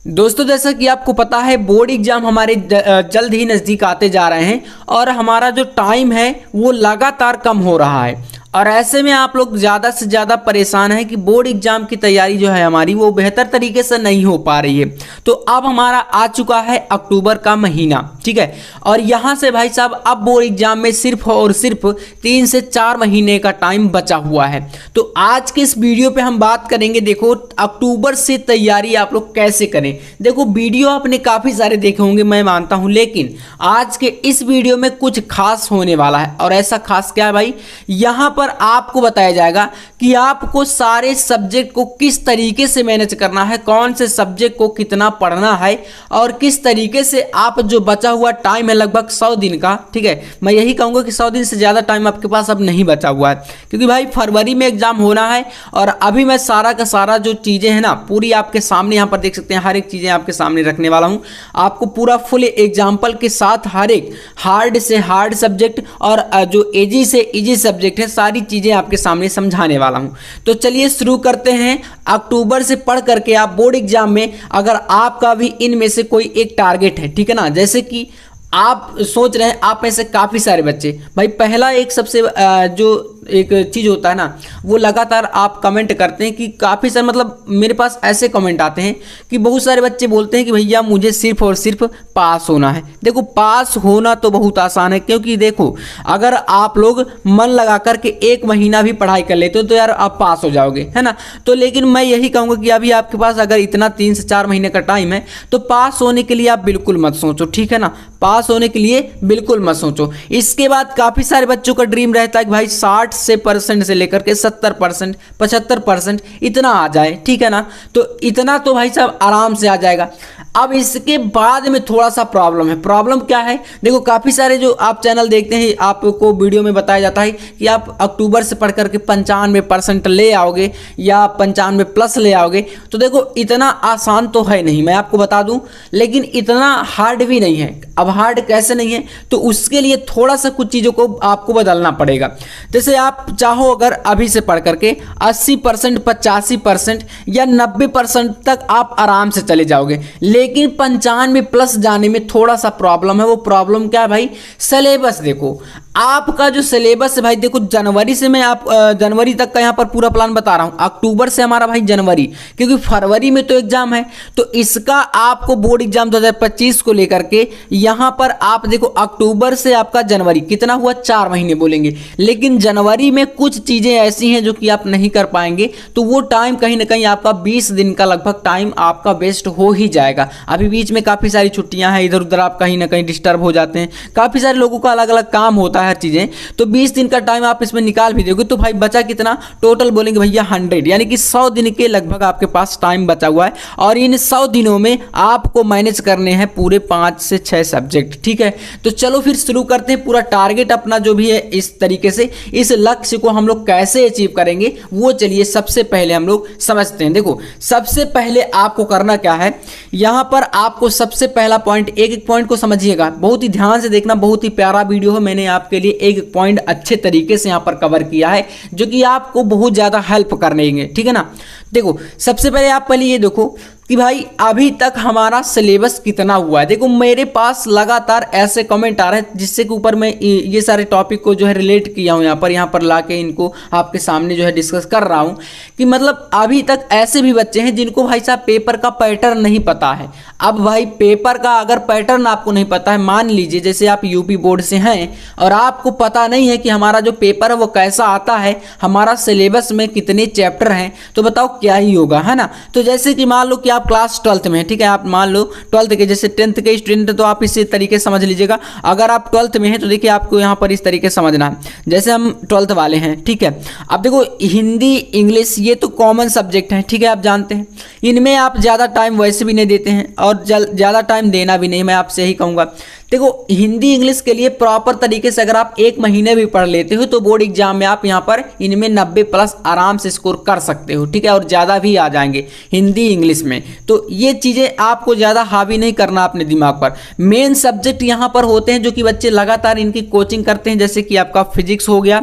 दोस्तों जैसा कि आपको पता है बोर्ड एग्जाम हमारे जल्द ही नज़दीक आते जा रहे हैं और हमारा जो टाइम है वो लगातार कम हो रहा है और ऐसे में आप लोग ज़्यादा से ज़्यादा परेशान हैं कि बोर्ड एग्जाम की तैयारी जो है हमारी वो बेहतर तरीके से नहीं हो पा रही है। तो अब हमारा आ चुका है अक्टूबर का महीना, ठीक है, और यहाँ से भाई साहब अब बोर्ड एग्जाम में सिर्फ और सिर्फ 3 से 4 महीने का टाइम बचा हुआ है। तो आज के इस वीडियो पे हम बात करेंगे, देखो अक्टूबर से तैयारी आप लोग कैसे करें। देखो वीडियो आपने काफ़ी सारे देखे होंगे मैं मानता हूँ, लेकिन आज के इस वीडियो में कुछ खास होने वाला है। और ऐसा खास क्या है भाई, यहाँ पर आपको बताया जाएगा कि आपको सारे सब्जेक्ट को किस तरीके से मैनेज करना है, कौन से सब्जेक्ट को कितना पढ़ना है और किस तरीके से आप जो बचा हुआ टाइम है लगभग 100 दिन का, ठीक है, मैं यही कहूँगा कि 100 दिन से ज़्यादा टाइम आपके पास अब नहीं बचा हुआ है क्योंकि भाई फरवरी में एग्जाम होना है। और अभी मैं सारा का सारा जो चीज़ें हैं ना पूरी आपके सामने यहाँ पर देख सकते हैं, हर एक चीज़ें आपके सामने रखने वाला हूँ, आपको पूरा फुल एग्जाम्पल के साथ हर एक हार्ड से हार्ड सब्जेक्ट और जो इजी से इजी सब्जेक्ट है सारी चीजें आपके सामने समझाने वाला हूं। तो चलिए शुरू करते हैं। अक्टूबर से पढ़ करके आप बोर्ड एग्जाम में अगर आपका भी इनमें से कोई एक टारगेट है, ठीक है ना, जैसे कि आप सोच रहे हैं, आप में से काफ़ी सारे बच्चे भाई पहला एक सबसे जो एक चीज़ होता है ना वो लगातार आप कमेंट करते हैं कि काफ़ी सारे, मतलब मेरे पास ऐसे कमेंट आते हैं कि बहुत सारे बच्चे बोलते हैं कि भैया मुझे सिर्फ और सिर्फ पास होना है। देखो पास होना तो बहुत आसान है, क्योंकि देखो अगर आप लोग मन लगा करके 1 महीना भी पढ़ाई कर लेते हो तो यार आप पास हो जाओगे, है ना। तो लेकिन मैं यही कहूँगा कि अभी आपके पास अगर इतना 3 से 4 महीने का टाइम है तो पास होने के लिए आप बिल्कुल मत सोचो, ठीक है ना, पास होने के लिए बिल्कुल मत सोचो। इसके बाद काफ़ी सारे बच्चों का ड्रीम रहता है कि भाई 60% से लेकर के 70%, 75% इतना आ जाए, ठीक है ना। तो इतना तो भाई साहब आराम से आ जाएगा। अब इसके बाद में थोड़ा सा प्रॉब्लम है। प्रॉब्लम क्या है, देखो काफ़ी सारे जो आप चैनल देखते हैं आपको वीडियो में बताया जाता है कि आप अक्टूबर से पढ़ करके 95% ले आओगे या 95 प्लस ले आओगे। तो देखो इतना आसान तो है नहीं, मैं आपको बता दूं, लेकिन इतना हार्ड भी नहीं है। अब हार्ड कैसे नहीं है, तो उसके लिए थोड़ा सा कुछ चीज़ों को आपको बदलना पड़ेगा। जैसे आप चाहो अगर अभी से पढ़ करके 80%, 85% या 90% तक आप आराम से चले जाओगे, लेकिन 95 प्लस जाने में थोड़ा सा प्रॉब्लम है। वो प्रॉब्लम क्या है भाई, सिलेबस। देखो आपका जो सिलेबस है भाई, देखो जनवरी से मैं आप जनवरी तक का यहाँ पर पूरा प्लान बता रहा हूँ, अक्टूबर से हमारा भाई जनवरी, क्योंकि फरवरी में तो एग्जाम है। तो इसका आपको बोर्ड एग्जाम 2025 को लेकर के यहाँ पर आप देखो अक्टूबर से आपका जनवरी कितना हुआ, 4 महीने बोलेंगे, लेकिन जनवरी में कुछ चीज़ें ऐसी हैं जो कि आप नहीं कर पाएंगे। तो वो टाइम कहीं ना कहीं आपका 20 दिन का लगभग टाइम आपका वेस्ट हो ही जाएगा। अभी बीच में काफ़ी सारी छुट्टियां हैं, इधर उधर आप कहीं ना कहीं डिस्टर्ब हो जाते हैं, काफ़ी सारे लोगों का अलग अलग काम होता है हर चीज़ें। तो 20 दिन का टाइम आप इसमें निकाल भी दोगे तो भाई बचा कितना, टोटल बोलेंगे भैया 100, यानी कि 100 दिन के लगभग आपके पास टाइम बचा हुआ है। और इन 100 दिनों में आपको मैनेज करने हैं पूरे 5 से 6 सब्जेक्ट, ठीक है। तो चलो फिर शुरू करते हैं। पूरा टारगेट अपना जो भी है इस तरीके से, इस लक्ष्य को हम लोग कैसे अचीव करेंगे वो चलिए सबसे पहले हम लोग समझते हैं। देखो सबसे पहले आपको करना क्या है, यहाँ पर आपको सबसे पहला पॉइंट, एक एक पॉइंट को समझिएगा, बहुत ही ध्यान से देखना, बहुत ही प्यारा वीडियो है, मैंने आपके लिए एक एक पॉइंट अच्छे तरीके से यहाँ पर कवर किया है जो कि आपको बहुत ज़्यादा हेल्प करेंगे, ठीक है ना। देखो सबसे पहले आप पहले ये देखो कि भाई अभी तक हमारा सिलेबस कितना हुआ है। देखो मेरे पास लगातार ऐसे कमेंट आ रहे हैं जिससे के ऊपर मैं ये सारे टॉपिक को जो है रिलेट किया हूँ, यहाँ पर लाके इनको आपके सामने जो है डिस्कस कर रहा हूँ कि मतलब अभी तक ऐसे भी बच्चे हैं जिनको भाई साहब पेपर का पैटर्न नहीं पता है। अब भाई पेपर का अगर पैटर्न आपको नहीं पता है, मान लीजिए जैसे आप यूपी बोर्ड से हैं और आपको पता नहीं है कि हमारा जो पेपर है वो कैसा आता है, हमारा सिलेबस में कितने चैप्टर हैं, तो बताओ क्या ही होगा, है ना। तो जैसे कि मान लो कि आप क्लास 12th में, ठीक है, आप मान लो 12th के, जैसे 10th के स्टूडेंट तो आप इसी तरीके से समझ लीजिएगा। अगर आप 12th में हैं तो देखिए आपको यहाँ पर इस तरीके से समझना है, जैसे हम 12th वाले हैं, ठीक है। अब देखो हिंदी, इंग्लिश ये तो कॉमन सब्जेक्ट हैं, ठीक है, आप जानते हैं, इनमें आप ज़्यादा टाइम वैसे भी नहीं देते हैं और ज़्यादा टाइम देना भी नहीं, मैं आपसे यही कहूँगा। देखो हिंदी इंग्लिश के लिए प्रॉपर तरीके से अगर आप 1 महीने भी पढ़ लेते हो तो बोर्ड एग्जाम में आप यहाँ पर इनमें 90 प्लस आराम से स्कोर कर सकते हो, ठीक है, और ज़्यादा भी आ जाएंगे हिंदी इंग्लिश में। तो ये चीज़ें आपको ज़्यादा हावी नहीं करना अपने दिमाग पर। मेन सब्जेक्ट यहाँ पर होते हैं जो कि बच्चे लगातार इनकी कोचिंग करते हैं, जैसे कि आपका फिजिक्स हो गया,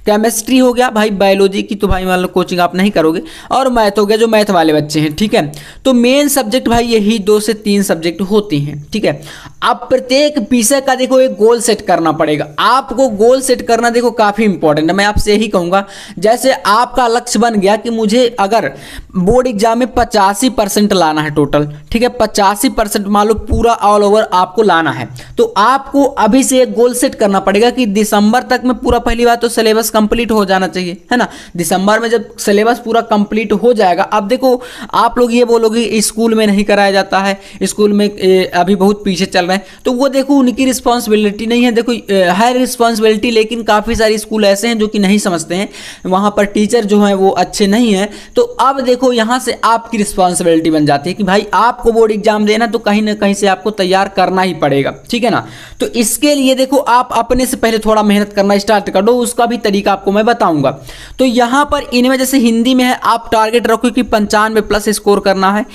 केमिस्ट्री हो गया, भाई बायोलॉजी की तो भाई मान लो कोचिंग आप नहीं करोगे, और मैथ हो गया जो मैथ वाले बच्चे हैं, ठीक है। तो मेन सब्जेक्ट भाई यही 2 से 3 सब्जेक्ट होती हैं, ठीक है। अब प्रत्येक विषय का देखो एक गोल सेट करना पड़ेगा आपको। गोल सेट करना देखो काफ़ी इंपॉर्टेंट है। मैं आपसे यही कहूँगा, जैसे आपका लक्ष्य बन गया कि मुझे अगर बोर्ड एग्जाम में 85% लाना है टोटल, ठीक है, 85% मान लो पूरा ऑल ओवर आपको लाना है, तो आपको अभी से एक गोल सेट करना पड़ेगा कि दिसंबर तक में पूरा, पहली बात तो सिलेबस कंप्लीट हो जाना चाहिए, है ना। दिसंबर में जब सिलेबस पूरा कंप्लीट हो जाएगा, अब देखो आप लोग ये बोलोगे स्कूल में नहीं कराया जाता है, स्कूल में अभी बहुत पीछे चल रहे हैं, तो वो देखो उनकी रिस्पॉन्सिबिलिटी नहीं है। देखो है रिस्पॉन्सिबिलिटी, लेकिन काफ़ी सारे स्कूल ऐसे हैं जो कि नहीं समझते हैं, वहाँ पर टीचर जो हैं वो अच्छे नहीं हैं। तो अब देखो यहाँ से आपकी रिस्पॉन्सिबिलिटी बन जाती है कि भाई आपको बोर्ड एग्जाम देना, तो कहीं ना कहीं से आपको तैयार करना ही पड़ेगा, ठीक है ना। तो इसके लिए देखो आप अपने से पहले थोड़ा मेहनत करना स्टार्ट कर दो, उसका भी तरीका आपको मैं बताऊंगा। तो यहाँ पर इनमें जैसे हिंदी में है, आप टारगेट रखो कि 95 प्लस स्कोर करना है।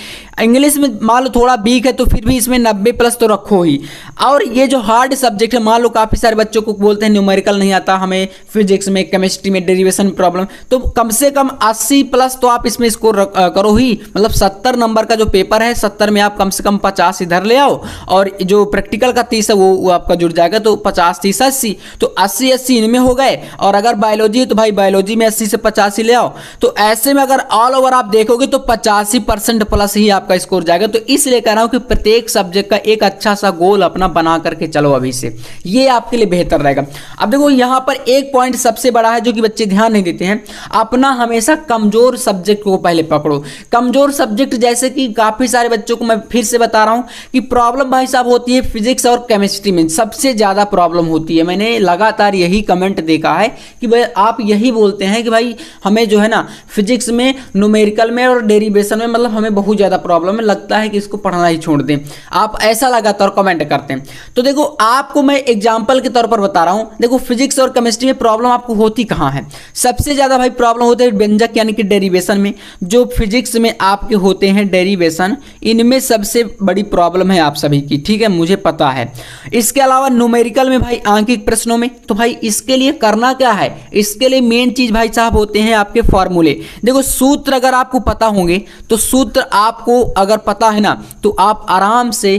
इंग्लिश में मान लो थोड़ा वीक है तो फिर भी इसमें 90 प्लस तो रखो ही। और ये जो हार्ड सब्जेक्ट है, मान लो काफ़ी सारे बच्चों को बोलते हैं न्यूमेरिकल नहीं आता हमें, फिजिक्स में, केमिस्ट्री में डेरिवेशन में प्रॉब्लम, तो कम से कम 80 प्लस तो आप इसमें स्कोर करो ही। मतलब 70 नंबर का जो पेपर है, 70 में आप कम से कम 50 इधर ले आओ, और जो प्रैक्टिकल का 30 है वो आपका जुड़ जाएगा, तो 50 30 80, तो 80 इनमें हो गए। और अगर बायोलॉजी है तो भाई बायोलॉजी में 80 से 85 ले आओ। तो ऐसे में अगर ऑल ओवर आप देखोगे तो 85% प्लस ही आपका स्कोर जाएगा। तो इसलिए कह रहा हूं कि प्रत्येक सब्जेक्ट का एक अच्छा सा गोल अपना बना करके चलो अभी से, ये आपके लिए बेहतर रहेगा। अब देखो यहाँ पर एक पॉइंट सबसे बड़ा है जो कि बच्चे ध्यान नहीं देते हैं, अपना हमेशा कमजोर सब्जेक्ट को पहले पकड़ो। कमजोर सब्जेक्ट जैसे कि काफी सारे बच्चों को मैं फिर से बता रहा हूं कि प्रॉब्लम भाई साहब होती है फिजिक्स और केमिस्ट्री में, सबसे ज्यादा प्रॉब्लम होती है। मैंने लगातार यही कमेंट देखा है कि भाई आप यही बोलते हैं कि भाई हमें जो है ना फिजिक्स में, न्यूमेरिकल में और डेरिवेशन में मतलब हमें बहुत ज्यादा प्रॉब्लम है, लगता है कि इसको पढ़ना ही छोड़ दें। आप ऐसा लगातार कमेंट करते हैं। तो देखो आपको मैं एग्जांपल के तौर पर बता रहा हूं, देखो फिजिक्स और केमिस्ट्री में प्रॉब्लम आपको होती कहां है? सबसे ज्यादा भाई प्रॉब्लम होती है व्यंजक यानी कि डेरिवेशन में। जो फिजिक्स में आपके होते हैं डेरिवेशन, इनमें सबसे बड़ी प्रॉब्लम है आप सभी की, ठीक है, मुझे पता है। इसके अलावा न्यूमेरिकल में भाई आंकिक प्रश्नों में, तो भाई इसके लिए करना क्या है? इसके लिए मेन चीज भाई साहब होते हैं आपके फॉर्मूले। देखो सूत्र अगर आपको पता होंगे तो सूत्र आपको अगर पता है ना, तो आप आराम से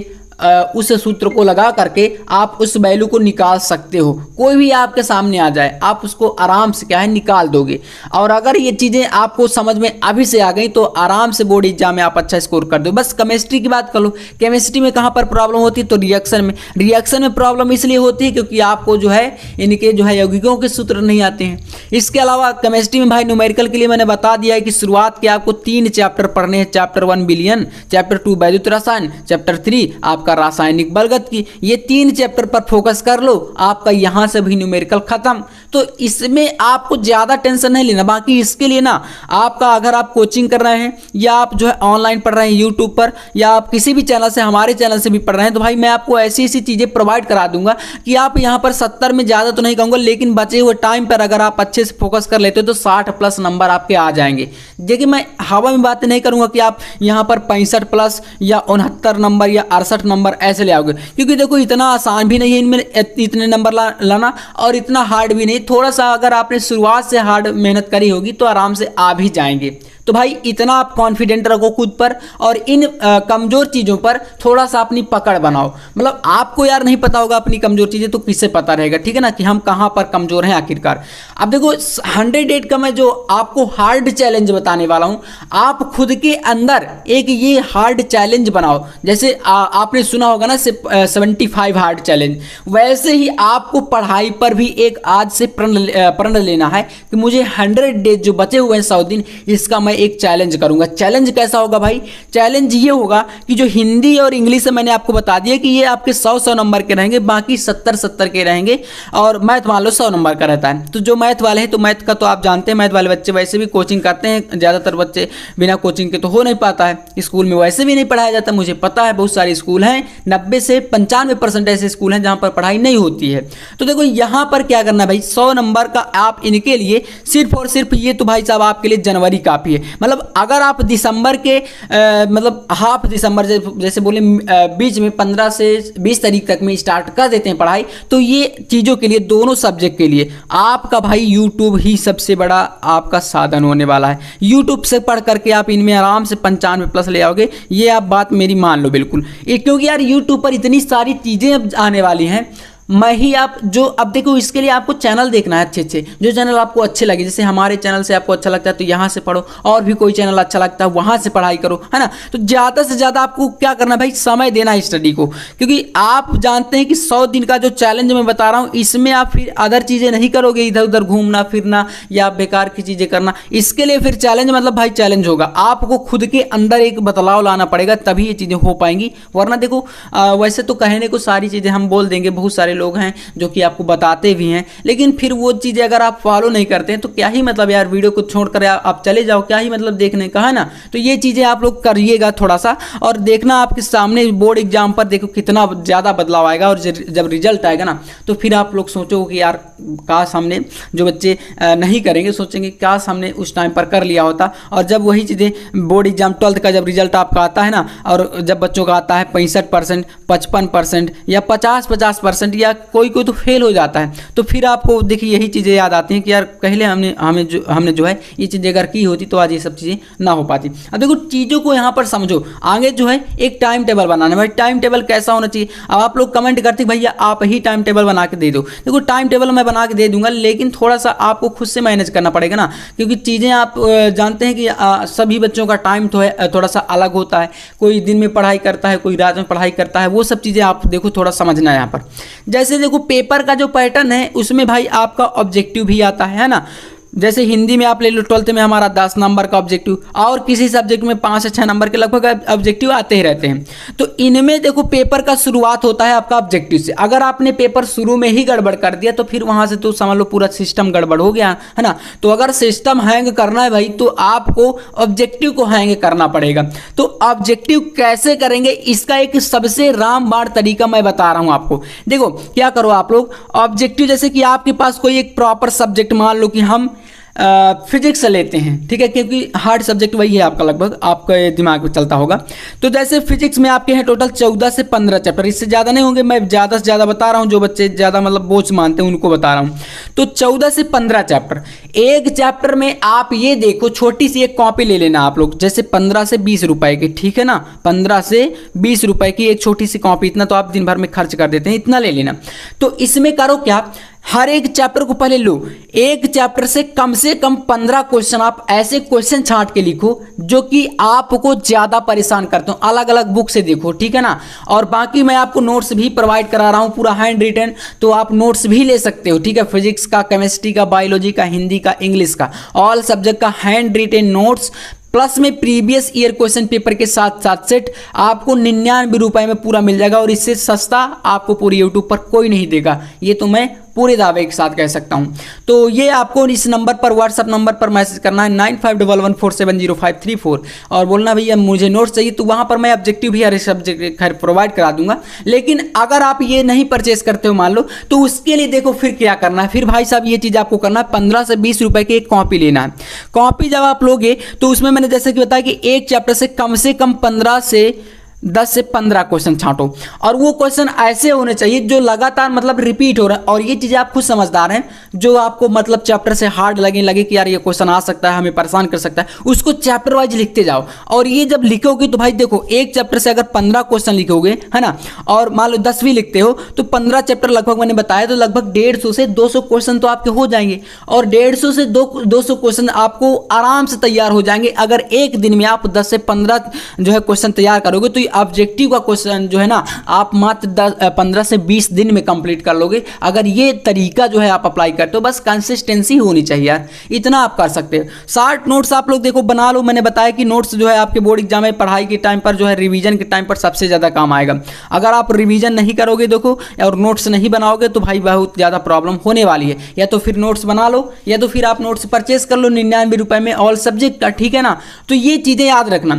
उस सूत्र को लगा करके आप उस वैल्यू को निकाल सकते हो। कोई भी आपके सामने आ जाए आप उसको आराम से क्या है निकाल दोगे। और अगर ये चीज़ें आपको समझ में अभी से आ गई तो आराम से बोर्ड एग्जाम में आप अच्छा स्कोर कर दो। बस केमिस्ट्री की बात कर लो, केमिस्ट्री में कहाँ पर प्रॉब्लम होती है? तो रिएक्शन में। रिएक्शन में प्रॉब्लम इसलिए होती है क्योंकि आपको जो है इनके जो है यौगिकों के सूत्र नहीं आते हैं। इसके अलावा केमिस्ट्री में भाई न्यूमेरिकल के लिए मैंने बता दिया है कि शुरुआत के आपको 3 चैप्टर पढ़ने हैं। चैप्टर 1 विलयन, चैप्टर 2 वैद्युत रसायन, चैप्टर 3 आपका रासायनिक बलगत की। ये 3 चैप्टर पर फोकस कर लो, आपका यहां से भी न्यूमेरिकल खत्म। तो इसमें आपको ज्यादा टेंशन नहीं लेना। बाकी इसके लिए ना आपका अगर आप कोचिंग कर रहे हैं या आप जो है ऑनलाइन पढ़ रहे हैं यूट्यूब पर, या आप किसी भी चैनल से, हमारे चैनल से भी पढ़ रहे हैं, तो भाई मैं आपको ऐसी ऐसी चीजें प्रोवाइड करा दूंगा कि आप यहां पर 70 में ज्यादा तो नहीं कहूंगा, लेकिन बचे हुए टाइम पर अगर आप अच्छे से फोकस कर लेते हो तो 60 प्लस नंबर आपके आ जाएंगे। देखिए मैं हवा में बातें नहीं करूंगा कि आप यहां पर 65 प्लस या 69 नंबर या 68 नंबर ऐसे ले आओगे, क्योंकि देखो इतना आसान भी नहीं है इनमें इतने नंबर लाना, और इतना हार्ड भी नहीं। थोड़ा सा अगर आपने शुरुआत से हार्ड मेहनत करी होगी तो आराम से आ भी जाएंगे। तो भाई इतना आप कॉन्फिडेंट रखो खुद पर, और इन कमजोर चीज़ों पर थोड़ा सा अपनी पकड़ बनाओ। मतलब आपको यार नहीं पता होगा अपनी कमजोर चीज़ें, तो किससे पता रहेगा, ठीक है ना, कि हम कहाँ पर कमजोर हैं आखिरकार। अब देखो 100 डेट का मैं जो आपको हार्ड चैलेंज बताने वाला हूँ, आप खुद के अंदर एक ये हार्ड चैलेंज बनाओ। जैसे आपने सुना होगा ना 75 हार्ड चैलेंज, वैसे ही आपको पढ़ाई पर भी एक आज से प्रण लेना है कि मुझे 100 डेज जो बचे हुए हैं 100 दिन, इसका मैं एक चैलेंज करूंगा। चैलेंज कैसा होगा भाई? चैलेंज ये होगा कि जो हिंदी और इंग्लिश है मैंने आपको बता दिया कि ये आपके 100 नंबर के रहेंगे, बाकी 70 के रहेंगे। और मैथ मान लो 100 नंबर का रहता है। तो जो मैथ वाले हैं, तो मैथ का तो आप जानते हैं, मैथ वाले बच्चे वैसे भी कोचिंग करते हैं, ज़्यादातर बच्चे बिना कोचिंग के तो हो नहीं पाता है, स्कूल में वैसे भी नहीं पढ़ाया जाता, मुझे पता है बहुत सारे स्कूल हैं, 90 से 95% ऐसे स्कूल हैं जहाँ पर पढ़ाई नहीं होती है। तो देखो यहाँ पर क्या करना है भाई, 100 नंबर का आप इनके लिए सिर्फ और सिर्फ ये तो भाई साहब आपके लिए जनवरी काफ़ी है। मतलब अगर आप दिसंबर के मतलब हाफ दिसंबर जैसे बोले बीच में 15 से 20 तारीख तक में स्टार्ट कर देते हैं पढ़ाई, तो ये चीज़ों के लिए, दोनों सब्जेक्ट के लिए आपका भाई यूट्यूब ही सबसे बड़ा आपका साधन होने वाला है। यूट्यूब से पढ़ करके आप इनमें आराम से 95+ ले आओगे, ये आप बात मेरी मान लो बिल्कुल। क्योंकि यार यूट्यूब पर इतनी सारी चीज़ें अब आने वाली हैं, मैं ही आप जो अब देखो, इसके लिए आपको चैनल देखना है अच्छे अच्छे, जो चैनल आपको अच्छे लगे। जैसे हमारे चैनल से आपको अच्छा लगता है तो यहाँ से पढ़ो, और भी कोई चैनल अच्छा लगता है वहाँ से पढ़ाई करो, है ना। तो ज़्यादा से ज़्यादा आपको क्या करना है भाई, समय देना है स्टडी को। क्योंकि आप जानते हैं कि 100 दिन का जो चैलेंज मैं बता रहा हूँ, इसमें आप फिर अदर चीज़ें नहीं करोगे, इधर उधर घूमना फिरना या बेकार की चीज़ें करना। इसके लिए फिर चैलेंज मतलब भाई चैलेंज होगा, आपको खुद के अंदर एक बदलाव लाना पड़ेगा, तभी ये चीज़ें हो पाएंगी। वरना देखो वैसे तो कहने को सारी चीज़ें हम बोल देंगे, बहुत सारे लोग हैं जो कि आपको बताते भी हैं, लेकिन फिर वो चीज़ें अगर आप फॉलो नहीं करते हैं तो क्या ही मतलब यार, वीडियो को छोड़कर आप चले जाओ, क्या ही मतलब देखने का, है ना। तो ये चीज़ें आप लोग करिएगा थोड़ा सा, और देखना आपके सामने बोर्ड एग्जाम पर देखो कितना ज़्यादा बदलाव आएगा। और जब रिजल्ट आएगा ना, तो फिर आप लोग सोचोगे कि यार काश हमने, जो बच्चे नहीं करेंगे सोचेंगे काश हमने उस टाइम पर कर लिया होता। और जब वही चीज़ें बोर्ड एग्जाम 12th का जब रिजल्ट आपका आता है ना, और जब बच्चों का आता है 65%, 55% या 50% या कोई तो फेल हो जाता है, तो फिर आपको देखिए यही चीज़ें याद आती हैं कि यार पहले हमने जो है ये चीज़ें अगर की होती तो आज ये सब चीज़ें ना हो पाती। अब देखो चीज़ों को यहाँ पर समझो, आगे जो है एक टाइम टेबल बनाना है भाई। टाइम टेबल कैसा होना चाहिए? अब आप लोग कमेंट करते भैया आप ही टाइम टेबल बना के दे दो। देखो टाइम टेबल मैं बना के दे दूंगा, लेकिन थोड़ा सा आपको खुद से मैनेज करना पड़ेगा ना, क्योंकि चीज़ें आप जानते हैं कि सभी बच्चों का टाइम तो है थोड़ा सा अलग होता है, कोई दिन में पढ़ाई करता है, कोई रात में पढ़ाई करता है, वो सब चीज़ें आप देखो थोड़ा समझना है यहाँ पर। जैसे देखो पेपर का जो पैटर्न है उसमें भाई आपका ऑब्जेक्टिव भी आता है ना। जैसे हिंदी में आप ले लो 12th में हमारा 10 नंबर का ऑब्जेक्टिव, और किसी सब्जेक्ट में 5 से 6 नंबर के लगभग ऑब्जेक्टिव आते ही रहते हैं। तो इनमें देखो पेपर का शुरुआत होता है आपका ऑब्जेक्टिव से। अगर आपने पेपर शुरू में ही गड़बड़ कर दिया तो फिर वहां से तो समझ लो पूरा सिस्टम गड़बड़ हो गया, है ना। तो अगर सिस्टम हैंग करना है भाई, तो आपको ऑब्जेक्टिव को हैंग करना पड़ेगा। तो ऑब्जेक्टिव कैसे करेंगे, इसका एक सबसे रामबाण तरीका मैं बता रहा हूं आपको। देखो क्या करो आप लोग, ऑब्जेक्टिव जैसे कि आपके पास कोई एक प्रॉपर सब्जेक्ट, मान लो कि हम फिजिक्स लेते हैं, ठीक है, क्योंकि हार्ड सब्जेक्ट वही है आपका, लगभग आपके दिमाग में चलता होगा। तो जैसे फिजिक्स में आपके हैं टोटल 14 से 15 चैप्टर, इससे ज़्यादा नहीं होंगे, मैं ज़्यादा से ज़्यादा बता रहा हूँ, जो बच्चे ज़्यादा मतलब बोझ मानते हैं उनको बता रहा हूँ। तो 14 से 15 चैप्टर, एक चैप्टर में आप ये देखो छोटी सी एक कॉपी ले लेना आप लोग, जैसे 15 से 20 रुपए की, ठीक है ना, 15 से 20 रुपए की एक छोटी सी कॉपी, इतना तो आप दिन भर में खर्च कर देते हैं, इतना ले लेना। तो इसमें करो क्या, हर एक चैप्टर को पहले लो, एक चैप्टर से कम 15 क्वेश्चन आप ऐसे क्वेश्चन छांट के लिखो जो कि आपको ज्यादा परेशान करते हो, अलग अलग बुक से देखो, ठीक है ना। और बाकी मैं आपको नोट्स भी प्रोवाइड करा रहा हूं पूरा हैंड रिटन, तो आप नोट्स भी ले सकते हो, ठीक है। फिजिक्स का, केमिस्ट्री का, बायोलॉजी का, हिंदी का, इंग्लिश का, ऑल सब्जेक्ट का हैंड रिटन नोट्स प्लस में प्रीवियस ईयर क्वेश्चन पेपर के साथ साथ सेट आपको 99 रुपए में पूरा मिल जाएगा। और इससे सस्ता आपको पूरी यूट्यूब पर कोई नहीं देगा, ये तो मैं पूरे दावे के साथ कह सकता हूं। तो ये आपको इस नंबर पर, व्हाट्सएप नंबर पर मैसेज करना है 9511470534 और बोलना भैया मुझे नोट्स चाहिए, तो वहां पर मैं ऑब्जेक्टिव भी हर सब्जेक्ट खैर प्रोवाइड करा दूंगा। लेकिन अगर आप ये नहीं परचेस करते हो मान लो, तो उसके लिए देखो फिर क्या करना है, फिर भाई साहब ये चीज़ आपको करना है, 15 से 20 रुपए की एक कॉपी लेना है। कॉपी जब आप लोगे तो उसमें मैंने जैसे कि बताया कि एक चैप्टर से कम 15 से 10 से 15 क्वेश्चन छांटो, और वो क्वेश्चन ऐसे होने चाहिए जो लगातार मतलब रिपीट हो रहा है। और ये चीज़ें आप खुद समझदार हैं, जो आपको मतलब चैप्टर से हार्ड लगे कि यार ये क्वेश्चन आ सकता है, हमें परेशान कर सकता है, उसको चैप्टर वाइज लिखते जाओ। और ये जब लिखोगे तो भाई देखो एक चैप्टर से अगर 15 क्वेश्चन लिखोगे, है ना, और मान लो 10 भी लिखते हो, तो 15 चैप्टर लगभग मैंने बताया, तो लगभग 150 से 200 क्वेश्चन तो आपके हो जाएंगे। और 150 से 200 क्वेश्चन आपको आराम से तैयार हो जाएंगे। अगर एक दिन में आप 10 से 15 जो है क्वेश्चन तैयार करोगे तो ऑब्जेक्टिव का क्वेश्चन जो है ना आप मात्र 15 से 20 दिन में कंप्लीट कर लोगे। अगर ये तरीका जो है आप अप्लाई करते हो, बस कंसिस्टेंसी होनी चाहिए यार, इतना आप कर सकते हो। शार्ट नोट्स आप लोग देखो बना लो। मैंने बताया कि नोट्स जो है आपके बोर्ड एग्जाम में पढ़ाई के टाइम पर जो है रिवीजन के टाइम पर सबसे ज़्यादा काम आएगा। अगर आप रिवीजन नहीं करोगे देखो और नोट्स नहीं बनाओगे तो भाई बहुत ज़्यादा प्रॉब्लम होने वाली है। या तो फिर नोट्स बना लो या तो फिर आप नोट्स परचेस कर लो 99 रुपए में ऑल सब्जेक्ट का, ठीक है ना। तो ये चीज़ें याद रखना।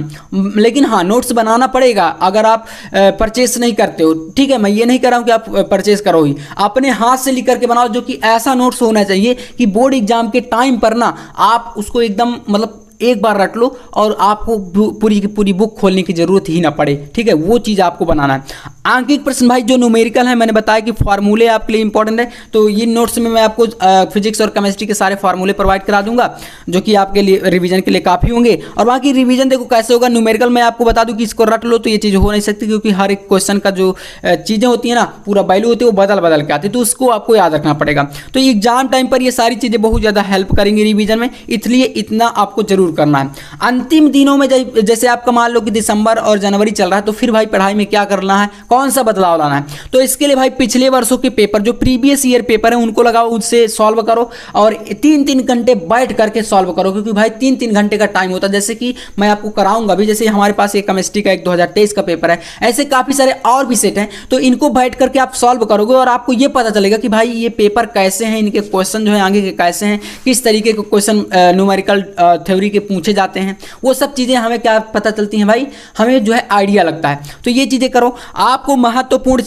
लेकिन हाँ, नोट्स बनाना पड़ेगा अगर आप परचेस नहीं करते हो, ठीक है। मैं ये नहीं कर रहा हूँ कि आप परचेस करो ही, अपने हाथ से लिख करके बनाओ, जो कि ऐसा नोट्स होना चाहिए कि बोर्ड एग्जाम के टाइम पर ना आप उसको एकदम मतलब एक बार रट लो और आपको पूरी की पूरी बुक खोलने की जरूरत ही ना पड़े, ठीक है। वो चीज़ आपको बनाना है। आंकिक प्रश्न भाई जो न्यूमेरिकल है, मैंने बताया कि फार्मूले आपके लिए इंपॉर्टेंट है, तो ये नोट्स में मैं आपको फिजिक्स और केमिस्ट्री के सारे फार्मूले प्रोवाइड करा दूंगा, जो कि आपके लिए रिवीजन के लिए काफ़ी होंगे। और बाकी रिवीजन देखो कैसे होगा। न्यूमेरिकल में आपको बता दूं कि इसको रट लो तो ये चीज़ हो नहीं सकती, क्योंकि हर एक क्वेश्चन का जो चीज़ें होती है ना, पूरा वैल्यू होती है वो बदल बदल के आती है, तो उसको आपको याद रखना पड़ेगा। तो एग्जाम टाइम पर ये सारी चीज़ें बहुत ज़्यादा हेल्प करेंगी रिवीजन में, इसलिए इतना आपको जरूर करना है। अंतिम दिनों में जैसे आपका मान लो कि दिसंबर और जनवरी चल रहा है, तो फिर भाई पढ़ाई में क्या करना है, कौन सा बदलाव लाना है। तो इसके लिए भाई पिछले वर्षों के पेपर, जो प्रीवियस ईयर पेपर है, उनको लगाओ, उससे सॉल्व करो और 3-3 घंटे बैठ करके सॉल्व करो, क्योंकि भाई 3-3 घंटे का टाइम होता है। जैसे कि मैं आपको कराऊंगा भी, जैसे हमारे पास एक केमिस्ट्री का एक 2023 का पेपर है, ऐसे काफ़ी सारे और भी सेट हैं, तो इनको बैठ करके आप सॉल्व करोगे और आपको ये पता चलेगा कि भाई ये पेपर कैसे हैं, इनके क्वेश्चन जो है आगे के कैसे हैं, किस तरीके के क्वेश्चन न्यूमेरिकल थ्योरी के पूछे जाते हैं, वो सब चीज़ें हमें क्या पता चलती हैं भाई, हमें जो है आइडिया लगता है। तो ये चीज़ें करो। आपको महत्वपूर्ण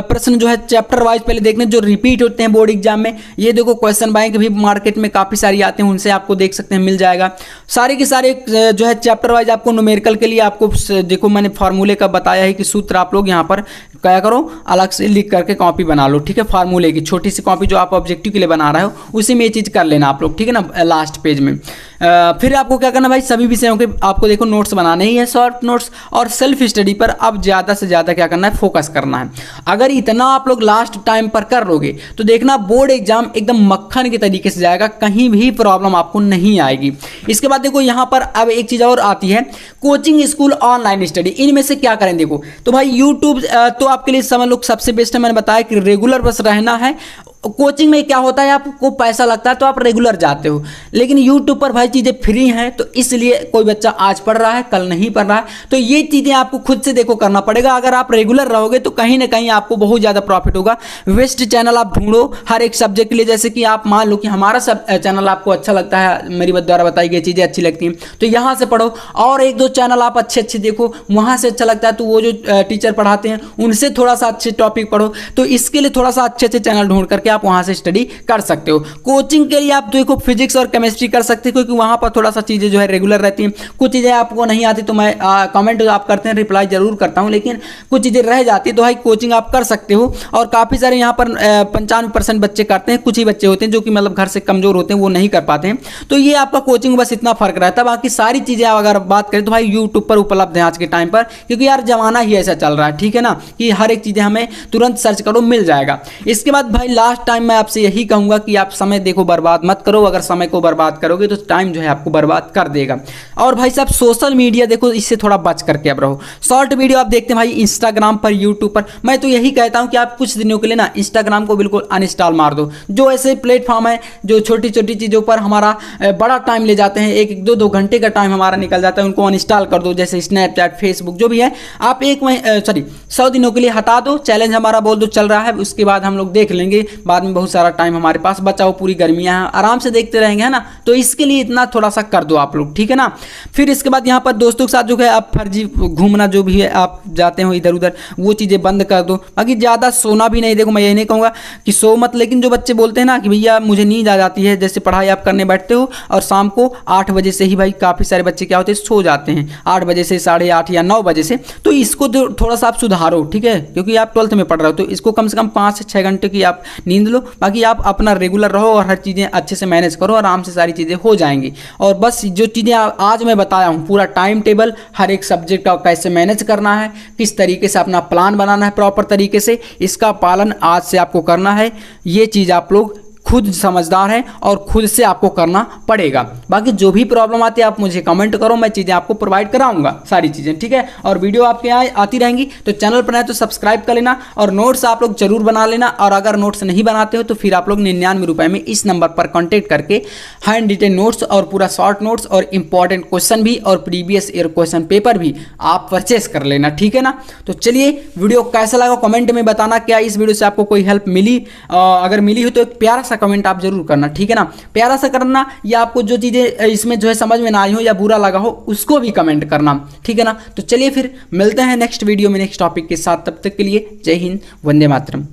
प्रश्न जो है चैप्टर वाइज पहले देखने, जो रिपीट होते हैं बोर्ड एग्जाम में। ये देखो क्वेश्चन बैंक भी मार्केट में काफ़ी सारी आते हैं, उनसे आपको देख सकते हैं, मिल जाएगा। सारे के सारे जो है चैप्टर वाइज आपको न्यूमेरिकल के लिए आपको देखो मैंने फार्मूले का बताया है कि सूत्र आप लोग यहाँ पर क्या करो, अलग से लिख करके कॉपी बना लो, ठीक है। फार्मूले की छोटी सी कॉपी जो आप ऑब्जेक्टिव के लिए बना रहे हो, उसी में ये चीज़ कर लेना आप लोग, ठीक है ना, लास्ट पेज में। फिर आपको क्या करना भाई, सभी विषयों के आपको देखो नोट्स बनाने ही है, शॉर्ट नोट्स, और सेल्फ स्टडी पर अब ज़्यादा से ज़्यादा क्या करना है, फोकस करना है। अगर इतना आप लोग लास्ट टाइम पर कर लोगे तो देखना बोर्ड एग्जाम एकदम मक्खन के तरीके से जाएगा, कहीं भी प्रॉब्लम आपको नहीं आएगी। इसके बाद देखो यहाँ पर अब एक चीज़ और आती है, कोचिंग, स्कूल, ऑनलाइन स्टडी, इनमें से क्या करें। देखो तो भाई यूट्यूब तो आपके लिए समझ लो सबसे बेस्ट है। मैंने बताया कि रेगुलर बस रहना है। कोचिंग में क्या होता है, आपको पैसा लगता है तो आप रेगुलर जाते हो, लेकिन यूट्यूब पर भाई चीज़ें फ्री हैं, तो इसलिए कोई बच्चा आज पढ़ रहा है कल नहीं पढ़ रहा है, तो ये चीज़ें आपको खुद से देखो करना पड़ेगा। अगर आप रेगुलर रहोगे तो कहीं ना कहीं आपको बहुत ज़्यादा प्रॉफिट होगा। बेस्ट चैनल आप ढूंढो हर एक सब्जेक्ट के लिए। जैसे कि आप मान लो कि हमारा सब चैनल आपको अच्छा लगता है, मेरी द्वारा बताई गई चीज़ें अच्छी लगती हैं, तो यहाँ से पढ़ो। और 1-2 चैनल आप अच्छे अच्छे देखो, वहाँ से अच्छा लगता है तो वो जो टीचर पढ़ाते हैं उनसे थोड़ा सा अच्छे टॉपिक पढ़ो। तो इसके लिए थोड़ा सा अच्छे अच्छे चैनल ढूंढ करके आप वहाँ से स्टडी कर सकते हो। कोचिंग के लिए आप देखो फिजिक्स और केमिस्ट्री कर सकते हो, क्योंकि वहाँ पर थोड़ा सा चीज़ें जो है रेगुलर रहती हैं। कुछ चीज़ें आपको नहीं आती तो मैं कमेंट आप करते हैं, रिप्लाई जरूर करता हूँ, लेकिन कुछ चीज़ें रह जाती है तो भाई कोचिंग आप कर सकते हो। और काफ़ी सारे यहाँ पर 95% बच्चे करते हैं, कुछ ही बच्चे होते हैं जो कि मतलब घर से कमज़ोर होते हैं, वो नहीं कर पाते हैं। तो ये आपका कोचिंग बस इतना फ़र्क रहता है। बाकी सारी चीज़ें अगर बात करें तो भाई यूट्यूब पर उपलब्ध है आज के टाइम पर, क्योंकि यार ज़माना ही ऐसा चल रहा है, ठीक है ना, कि हर एक चीज़ें हमें तुरंत सर्च करो मिल जाएगा। इसके बाद भाई लास्ट टाइम मैं आपसे यही कहूँगा कि आप समय देखो बर्बाद मत करो। अगर समय को बर्बाद करोगे तो टाइम जो है आपको बर्बाद कर देगा। और भाई साहब सोशल मीडिया देखो, इससे थोड़ा बच करके अब रहो। शॉर्ट वीडियो आप देखते हैं भाई इंस्टाग्राम पर, यूट्यूब पर, मैं तो यही कहता हूँ कि आप कुछ दिनों के लिए ना इंस्टाग्राम को बिल्कुल अनइंस्टॉल मार दो। जो ऐसे प्लेटफॉर्म है जो छोटी छोटी चीज़ों पर हमारा बड़ा टाइम ले जाते हैं, 1-2 घंटे का टाइम हमारा निकल जाता है, उनको अनइंस्टॉल कर दो। जैसे स्नैपचैट, फेसबुक जो भी है, आप 100 दिनों के लिए हटा दो। चैलेंज हमारा बोल दो चल रहा है, उसके बाद हम लोग देख लेंगे, बाद में बहुत सारा टाइम हमारे पास बचाओ, पूरी गर्मियां हैं, आराम से देखते रहेंगे, है ना। तो इसके लिए इतना थोड़ा सा कर दो आप लोग, ठीक है ना। फिर इसके बाद यहाँ पर दोस्तों के साथ जो है आप फर्जी घूमना जो भी है, आप जाते हो इधर उधर, वो चीज़ें बंद कर दो। बाकी ज़्यादा सोना भी नहीं, देखो मैं ये नहीं कहूँगा कि सो मत, लेकिन जो बच्चे बोलते हैं ना कि भैया मुझे नींद आ जाती है, जैसे पढ़ाई आप करने बैठते हो और शाम को 8 बजे से ही भाई काफ़ी सारे बच्चे क्या होते हैं सो जाते हैं, 8 बजे से 8:30 या 9 बजे से। तो इसको थोड़ा सा आप सुधारो, ठीक है, क्योंकि आप 12th में पढ़ रहे हो, तो इसको कम से कम 5 से 6 घंटे की आप नींद लो। बाकी आप अपना रेगुलर रहो और हर चीज़ें अच्छे से मैनेज करो, आराम से सारी चीज़ें हो जाएंगी। और बस जो चीज़ें आज मैं बताया हूँ, पूरा टाइम टेबल हर एक सब्जेक्ट का कैसे मैनेज करना है, किस तरीके से अपना प्लान बनाना है प्रॉपर तरीके से, इसका पालन आज से आपको करना है। ये चीज़ आप लोग खुद समझदार हैं और खुद से आपको करना पड़ेगा। बाकी जो भी प्रॉब्लम आती है आप मुझे कमेंट करो, मैं चीज़ें आपको प्रोवाइड कराऊंगा सारी चीज़ें, ठीक है। और वीडियो आपके यहाँ आती रहेंगी, तो चैनल पर आए तो सब्सक्राइब कर लेना और नोट्स आप लोग जरूर बना लेना। और अगर नोट्स नहीं बनाते हो तो फिर आप लोग 99 रुपये में इस नंबर पर कॉन्टेक्ट करके हैंड रिटेन नोट्स और पूरा शॉर्ट नोट्स और इंपॉर्टेंट क्वेश्चन भी और प्रीवियस ईयर क्वेश्चन पेपर भी आप परचेस कर लेना, ठीक है ना। तो चलिए, वीडियो कैसा लगा कमेंट में बताना। क्या इस वीडियो से आपको कोई हेल्प मिली? अगर मिली हो तो एक प्यारा सा कमेंट आप जरूर करना, ठीक है ना। प्यारा सा करना, या आपको जो चीज़ें इसमें जो है समझ में ना आई हो या बुरा लगा हो उसको भी कमेंट करना, ठीक है ना। तो चलिए फिर मिलते हैं नेक्स्ट वीडियो में नेक्स्ट टॉपिक के साथ। तब तक के लिए जय हिंद, वंदे मातरम।